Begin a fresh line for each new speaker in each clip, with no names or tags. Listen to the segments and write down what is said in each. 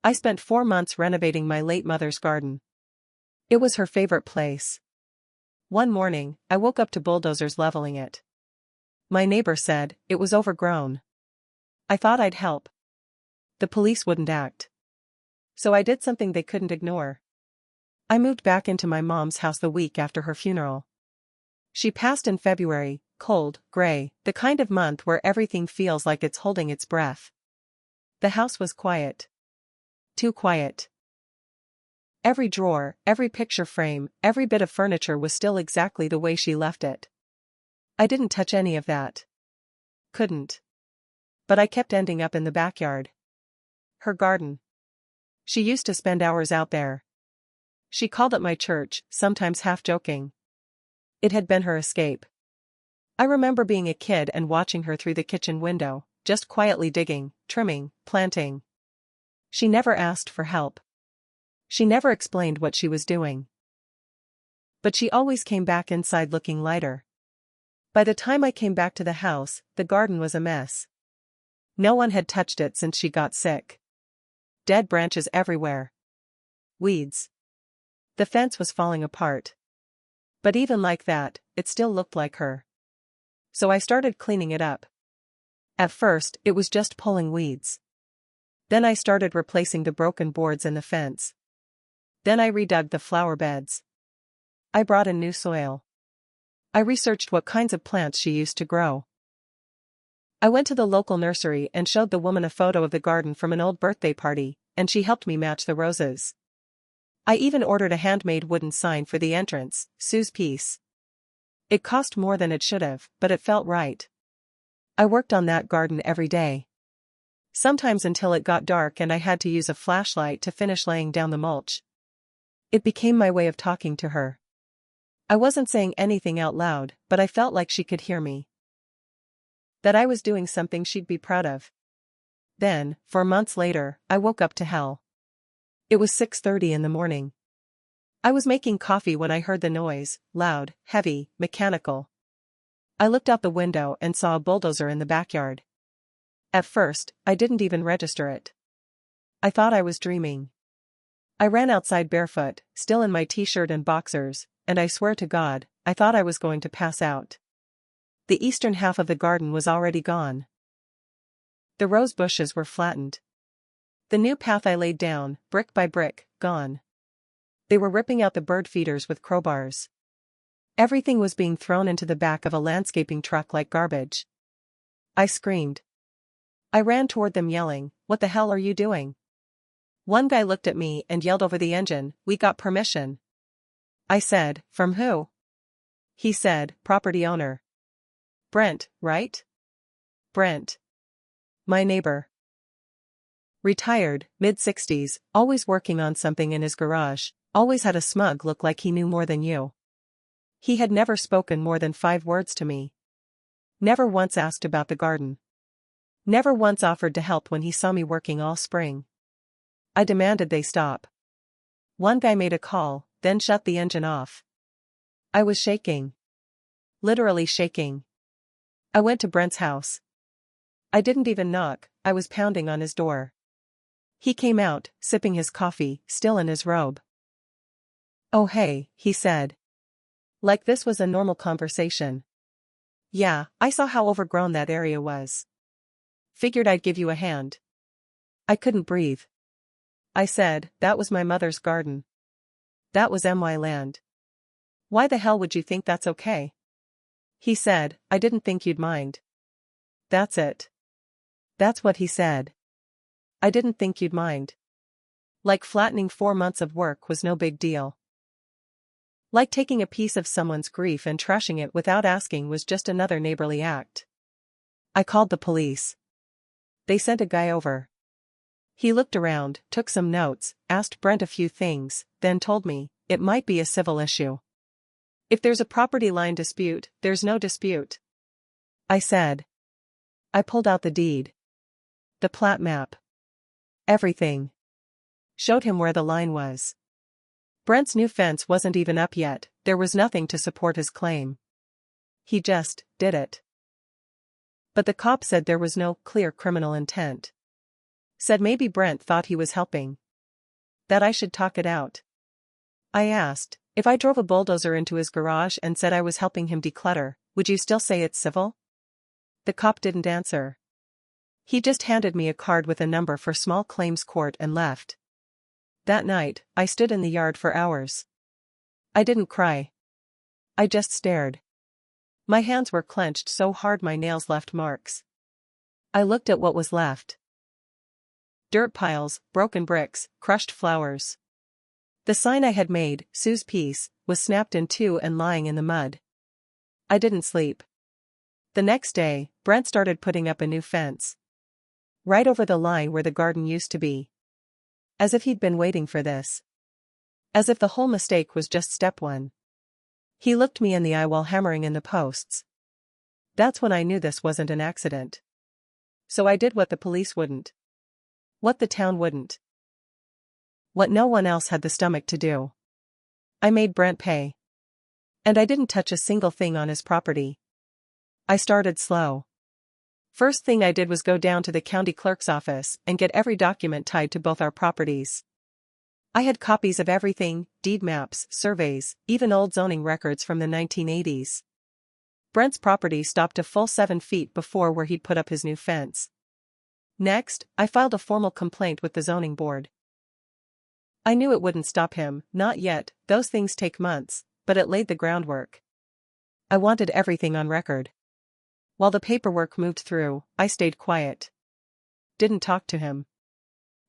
I spent 4 months renovating my late mother's garden. It was her favorite place. One morning, I woke up to bulldozers leveling it. My neighbor said it was overgrown. I thought I'd help. The police wouldn't act. So I did something they couldn't ignore. I moved back into my mom's house the week after her funeral. She passed in February, cold, gray, the kind of month where everything feels like it's holding its breath. The house was quiet. Too quiet. Every drawer, every picture frame, every bit of furniture was still exactly the way she left it. I didn't touch any of that. Couldn't. But I kept ending up in the backyard. Her garden. She used to spend hours out there. She called it my church, sometimes half joking. It had been her escape. I remember being a kid and watching her through the kitchen window, just quietly digging, trimming, planting. She never asked for help. She never explained what she was doing. But she always came back inside looking lighter. By the time I came back to the house, the garden was a mess. No one had touched it since she got sick. Dead branches everywhere. Weeds. The fence was falling apart. But even like that, it still looked like her. So I started cleaning it up. At first, it was just pulling weeds. Then I started replacing the broken boards in the fence. Then I redug the flower beds. I brought in new soil. I researched what kinds of plants she used to grow. I went to the local nursery and showed the woman a photo of the garden from an old birthday party, and she helped me match the roses. I even ordered a handmade wooden sign for the entrance, Sue's Piece. It cost more than it should have, but it felt right. I worked on that garden every day. Sometimes until it got dark and I had to use a flashlight to finish laying down the mulch. It became my way of talking to her. I wasn't saying anything out loud, but I felt like she could hear me. That I was doing something she'd be proud of. Then, 4 months later, I woke up to hell. It was 6:30 in the morning. I was making coffee when I heard the noise, loud, heavy, mechanical. I looked out the window and saw a bulldozer in the backyard. At first, I didn't even register it. I thought I was dreaming. I ran outside barefoot, still in my t-shirt and boxers, and I swear to God, I thought I was going to pass out. The eastern half of the garden was already gone. The rose bushes were flattened. The new path I laid down, brick by brick, gone. They were ripping out the bird feeders with crowbars. Everything was being thrown into the back of a landscaping truck like garbage. I screamed. I ran toward them yelling, "What the hell are you doing?" One guy looked at me and yelled over the engine, "We got permission." I said, "From who?" He said, "Property owner." "Brent, right?" Brent. My neighbor. Retired, mid-60s, always working on something in his garage, always had a smug look like he knew more than you. He had never spoken more than 5 words to me. Never once asked about the garden. Never once offered to help when he saw me working all spring. I demanded they stop. One guy made a call, then shut the engine off. I was shaking. Literally shaking. I went to Brent's house. I didn't even knock, I was pounding on his door. He came out, sipping his coffee, still in his robe. "Oh hey," he said. Like this was a normal conversation. "Yeah, I saw how overgrown that area was. Figured I'd give you a hand." I couldn't breathe. I said, "That was my mother's garden. That was my land. Why the hell would you think that's okay?" He said, "I didn't think you'd mind." That's it. That's what he said. I didn't think you'd mind. Like flattening 4 months of work was no big deal. Like taking a piece of someone's grief and trashing it without asking was just another neighborly act. I called the police. They sent a guy over. He looked around, took some notes, asked Brent a few things, then told me, it might be a civil issue. If there's a property line dispute, there's no dispute. I said. I pulled out the deed. The plat map. Everything. Showed him where the line was. Brent's new fence wasn't even up yet, there was nothing to support his claim. He just did it. But the cop said there was no clear criminal intent. Said maybe Brent thought he was helping. That I should talk it out. I asked, if I drove a bulldozer into his garage and said I was helping him declutter, would you still say it's civil? The cop didn't answer. He just handed me a card with a number for small claims court and left. That night, I stood in the yard for hours. I didn't cry. I just stared. My hands were clenched so hard my nails left marks. I looked at what was left. Dirt piles, broken bricks, crushed flowers. The sign I had made, Sue's Piece, was snapped in two and lying in the mud. I didn't sleep. The next day, Brent started putting up a new fence. Right over the line where the garden used to be. As if he'd been waiting for this. As if the whole mistake was just step one. He looked me in the eye while hammering in the posts. That's when I knew this wasn't an accident. So I did what the police wouldn't. What the town wouldn't. What no one else had the stomach to do. I made Brent pay. And I didn't touch a single thing on his property. I started slow. First thing I did was go down to the county clerk's office and get every document tied to both our properties. I had copies of everything, deed maps, surveys, even old zoning records from the 1980s. Brent's property stopped a full 7 feet before where he'd put up his new fence. Next, I filed a formal complaint with the zoning board. I knew it wouldn't stop him, not yet, those things take months, but it laid the groundwork. I wanted everything on record. While the paperwork moved through, I stayed quiet. Didn't talk to him.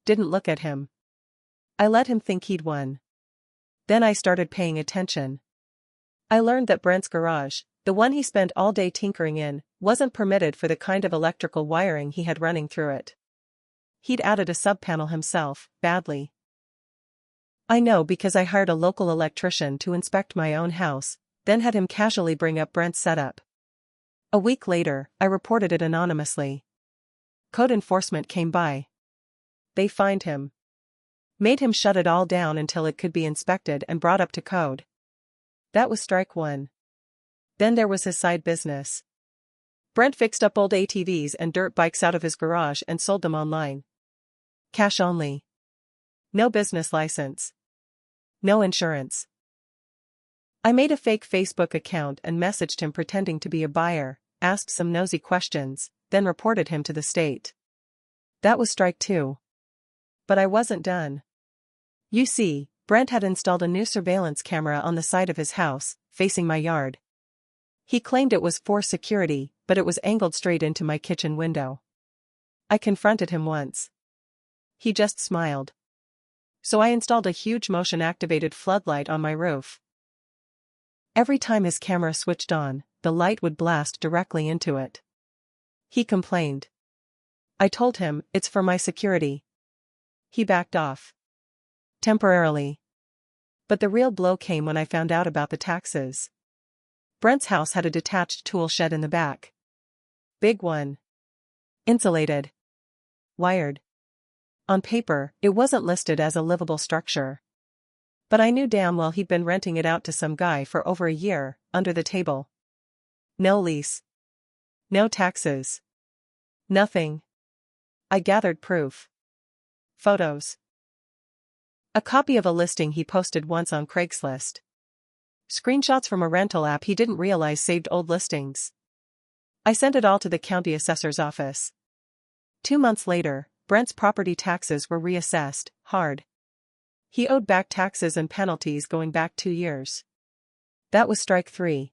Didn't look at him. I let him think he'd won. Then I started paying attention. I learned that Brent's garage, the one he spent all day tinkering in, wasn't permitted for the kind of electrical wiring he had running through it. He'd added a sub-panel himself, badly. I know because I hired a local electrician to inspect my own house, then had him casually bring up Brent's setup. A week later, I reported it anonymously. Code enforcement came by. They fined him. Made him shut it all down until it could be inspected and brought up to code. That was strike one. Then there was his side business. Brent fixed up old ATVs and dirt bikes out of his garage and sold them online. Cash only. No business license. No insurance. I made a fake Facebook account and messaged him pretending to be a buyer, asked some nosy questions, then reported him to the state. That was strike two. But I wasn't done. You see, Brent had installed a new surveillance camera on the side of his house, facing my yard. He claimed it was for security, but it was angled straight into my kitchen window. I confronted him once. He just smiled. So I installed a huge motion-activated floodlight on my roof. Every time his camera switched on, the light would blast directly into it. He complained. I told him, it's for my security. He backed off. Temporarily. But the real blow came when I found out about the taxes. Brent's house had a detached tool shed in the back. Big one. Insulated. Wired. On paper, it wasn't listed as a livable structure. But I knew damn well he'd been renting it out to some guy for over a year, under the table. No lease. No taxes. Nothing. I gathered proof. Photos. A copy of a listing he posted once on Craigslist. Screenshots from a rental app he didn't realize saved old listings. I sent it all to the county assessor's office. 2 months later, Brent's property taxes were reassessed, hard. He owed back taxes and penalties going back 2 years. That was strike 3.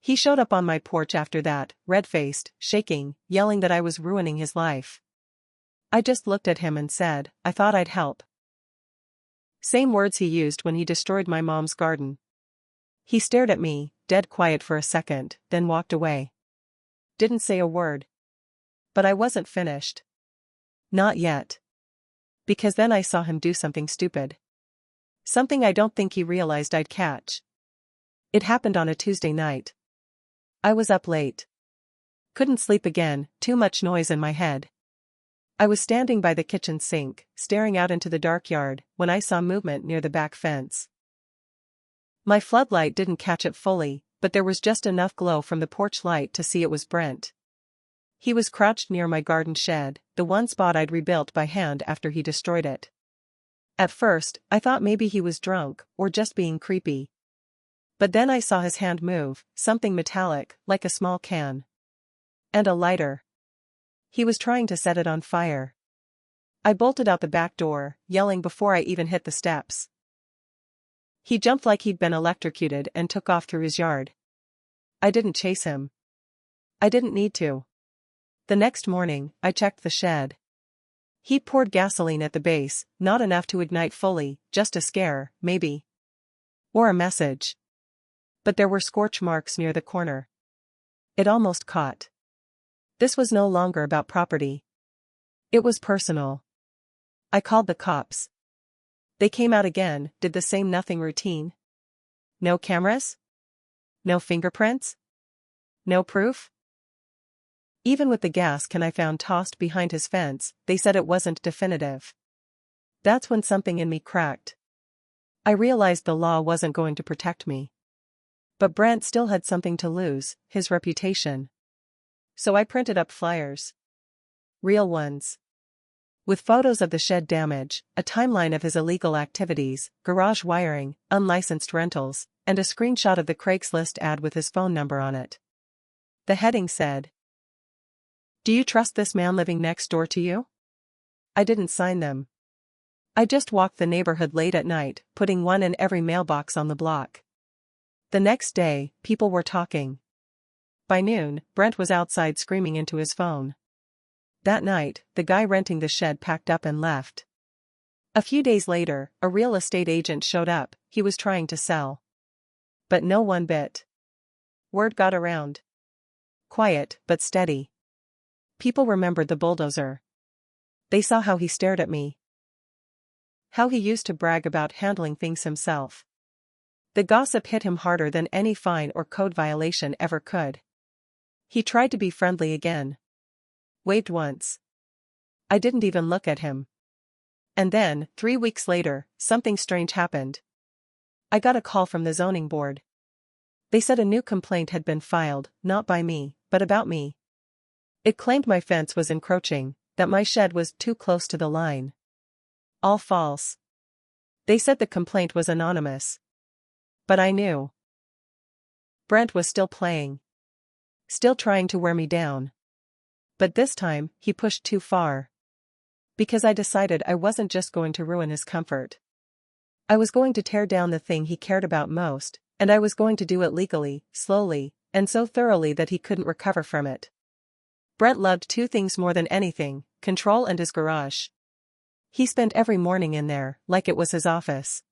He showed up on my porch after that, red-faced, shaking, yelling that I was ruining his life. I just looked at him and said, I thought I'd help. Same words he used when he destroyed my mom's garden. He stared at me, dead quiet for a second, then walked away. Didn't say a word. But I wasn't finished. Not yet. Because then I saw him do something stupid. Something I don't think he realized I'd catch. It happened on a Tuesday night. I was up late. Couldn't sleep again, too much noise in my head. I was standing by the kitchen sink, staring out into the dark yard, when I saw movement near the back fence. My floodlight didn't catch it fully, but there was just enough glow from the porch light to see it was Brent. He was crouched near my garden shed, the one spot I'd rebuilt by hand after he destroyed it. At first, I thought maybe he was drunk, or just being creepy. But then I saw his hand move, something metallic, like a small can. And a lighter. He was trying to set it on fire. I bolted out the back door, yelling before I even hit the steps. He jumped like he'd been electrocuted and took off through his yard. I didn't chase him. I didn't need to. The next morning, I checked the shed. He'd poured gasoline at the base, not enough to ignite fully, just a scare, maybe. Or a message. But there were scorch marks near the corner. It almost caught. This was no longer about property. It was personal. I called the cops. They came out again, did the same nothing routine. No cameras? No fingerprints? No proof? Even with the gas can I found tossed behind his fence, they said it wasn't definitive. That's when something in me cracked. I realized the law wasn't going to protect me. But Brent still had something to lose, his reputation. So I printed up flyers. Real ones. With photos of the shed damage, a timeline of his illegal activities, garage wiring, unlicensed rentals, and a screenshot of the Craigslist ad with his phone number on it. The heading said, "Do you trust this man living next door to you?" I didn't sign them. I just walked the neighborhood late at night, putting one in every mailbox on the block. The next day, people were talking. By noon, Brent was outside screaming into his phone. That night, the guy renting the shed packed up and left. A few days later, a real estate agent showed up. He was trying to sell. But no one bit. Word got around. Quiet, but steady. People remembered the bulldozer. They saw how he stared at me. How he used to brag about handling things himself. The gossip hit him harder than any fine or code violation ever could. He tried to be friendly again. Waved once. I didn't even look at him. And then, 3 weeks later, something strange happened. I got a call from the zoning board. They said a new complaint had been filed, not by me, but about me. It claimed my fence was encroaching, that my shed was too close to the line. All false. They said the complaint was anonymous. But I knew. Brent was still playing. Still trying to wear me down. But this time, he pushed too far. Because I decided I wasn't just going to ruin his comfort. I was going to tear down the thing he cared about most, and I was going to do it legally, slowly, and so thoroughly that he couldn't recover from it. Brent loved two things more than anything, control and his garage. He spent every morning in there, like it was his office.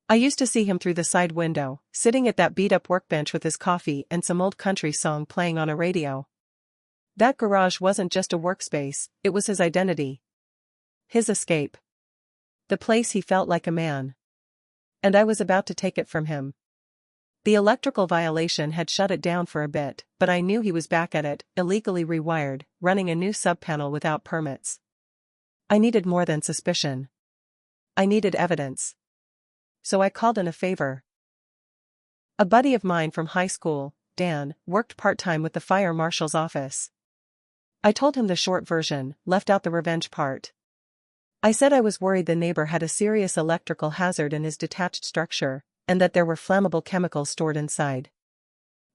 I used to see him through the side window, sitting at that beat-up workbench with his coffee and some old country song playing on a radio. That garage wasn't just a workspace, it was his identity. His escape. The place he felt like a man. And I was about to take it from him. The electrical violation had shut it down for a bit, but I knew he was back at it, illegally rewired, running a new sub-panel without permits. I needed more than suspicion. I needed evidence. So I called in a favor. A buddy of mine from high school, Dan, worked part-time with the fire marshal's office. I told him the short version, left out the revenge part. I said I was worried the neighbor had a serious electrical hazard in his detached structure, and that there were flammable chemicals stored inside.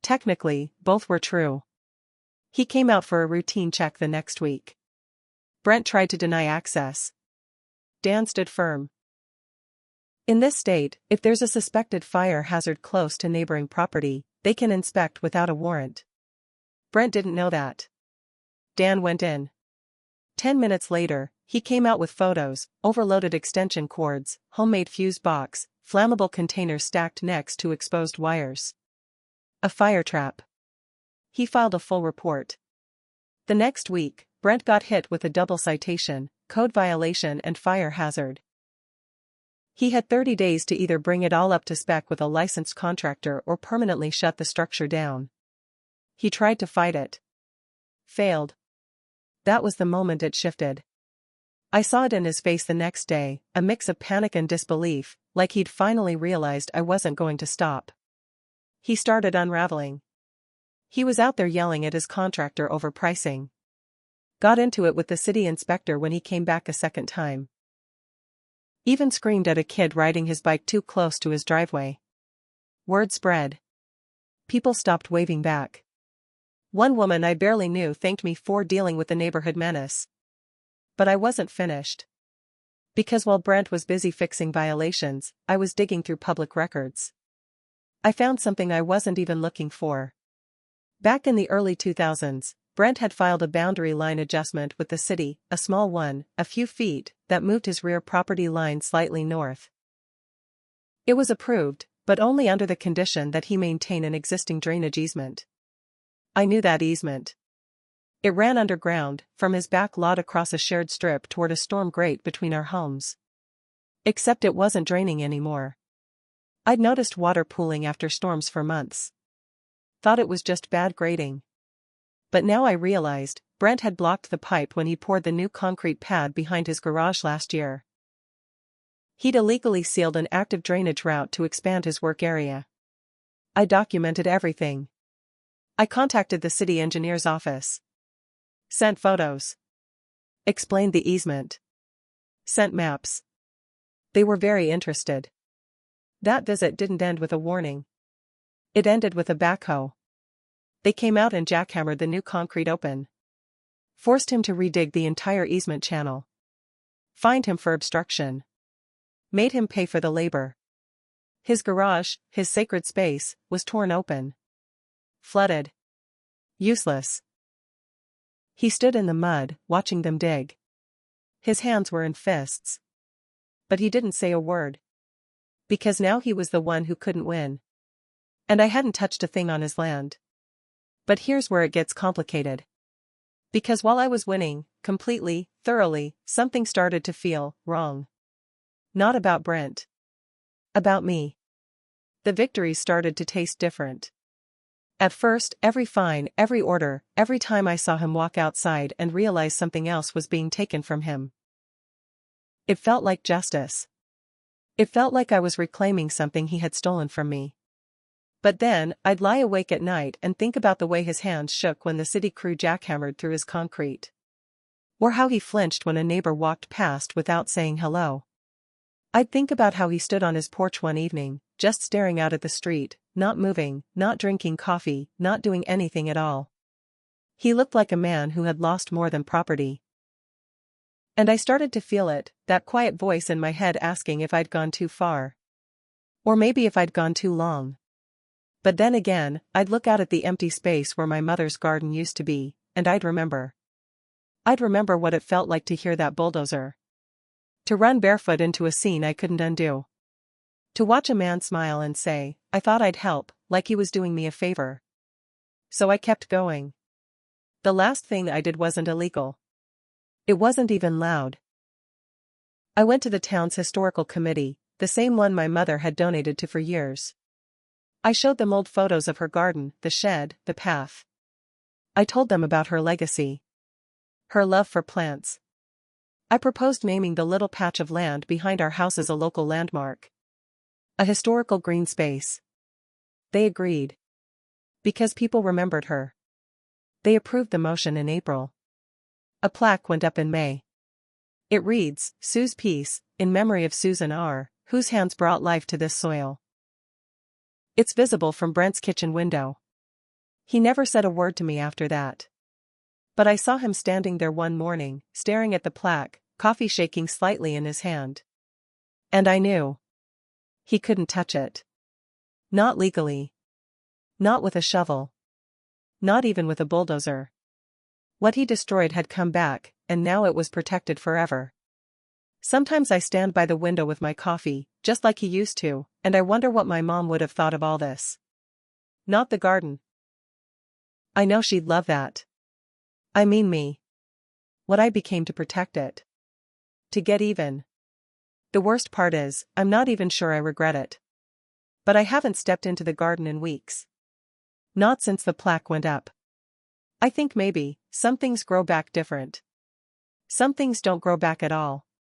Technically, both were true. He came out for a routine check the next week. Brent tried to deny access. Dan stood firm. In this state, if there's a suspected fire hazard close to neighboring property, they can inspect without a warrant. Brent didn't know that. Dan went in. 10 minutes later, he came out with photos, overloaded extension cords, homemade fuse box, flammable containers stacked next to exposed wires. A fire trap. He filed a full report. The next week, Brent got hit with a double citation, code violation and fire hazard. He had 30 days to either bring it all up to spec with a licensed contractor or permanently shut the structure down. He tried to fight it. Failed. That was the moment it shifted. I saw it in his face the next day, a mix of panic and disbelief, like he'd finally realized I wasn't going to stop. He started unraveling. He was out there yelling at his contractor over pricing. Got into it with the city inspector when he came back a second time. Even screamed at a kid riding his bike too close to his driveway. Word spread. People stopped waving back. One woman I barely knew thanked me for dealing with the neighborhood menace. But I wasn't finished. Because while Brent was busy fixing violations, I was digging through public records. I found something I wasn't even looking for. Back in the early 2000s, Brent had filed a boundary line adjustment with the city, a small one, a few feet, that moved his rear property line slightly north. It was approved, but only under the condition that he maintain an existing drainage easement. I knew that easement. It ran underground, from his back lot across a shared strip toward a storm grate between our homes. Except it wasn't draining anymore. I'd noticed water pooling after storms for months. Thought it was just bad grading. But now I realized, Brent had blocked the pipe when he poured the new concrete pad behind his garage last year. He'd illegally sealed an active drainage route to expand his work area. I documented everything. I contacted the city engineer's office. Sent photos. Explained the easement. Sent maps. They were very interested. That visit didn't end with a warning. It ended with a backhoe. They came out and jackhammered the new concrete open. Forced him to redig the entire easement channel. Fined him for obstruction. Made him pay for the labor. His garage, his sacred space, was torn open. Flooded. Useless. He stood in the mud, watching them dig. His hands were in fists. But he didn't say a word. Because now he was the one who couldn't win. And I hadn't touched a thing on his land. But here's where it gets complicated. Because while I was winning, completely, thoroughly, something started to feel wrong. Not about Brent. About me. The victories started to taste different. At first, every fine, every order, every time I saw him walk outside and realize something else was being taken from him. It felt like justice. It felt like I was reclaiming something he had stolen from me. But then, I'd lie awake at night and think about the way his hands shook when the city crew jackhammered through his concrete. Or how he flinched when a neighbor walked past without saying hello. I'd think about how he stood on his porch one evening, just staring out at the street, not moving, not drinking coffee, not doing anything at all. He looked like a man who had lost more than property. And I started to feel it, that quiet voice in my head asking if I'd gone too far. Or maybe if I'd gone too long. But then again, I'd look out at the empty space where my mother's garden used to be, and I'd remember. I'd remember what it felt like to hear that bulldozer. To run barefoot into a scene I couldn't undo. To watch a man smile and say, I thought I'd help, like he was doing me a favor. So I kept going. The last thing I did wasn't illegal. It wasn't even loud. I went to the town's historical committee, the same one my mother had donated to for years. I showed them old photos of her garden, the shed, the path. I told them about her legacy. Her love for plants. I proposed naming the little patch of land behind our house as a local landmark. A historical green space. They agreed. Because people remembered her. They approved the motion in April. A plaque went up in May. It reads, Sue's Peace, in memory of Susan R., whose hands brought life to this soil. It's visible from Brent's kitchen window. He never said a word to me after that. But I saw him standing there one morning, staring at the plaque, coffee shaking slightly in his hand. And I knew. He couldn't touch it. Not legally. Not with a shovel. Not even with a bulldozer. What he destroyed had come back, and now it was protected forever. Sometimes I stand by the window with my coffee, just like he used to, and I wonder what my mom would have thought of all this. Not the garden. I know she'd love that. I mean me. What I became to protect it. To get even. The worst part is, I'm not even sure I regret it. But I haven't stepped into the garden in weeks. Not since the plaque went up. I think maybe, some things grow back different. Some things don't grow back at all.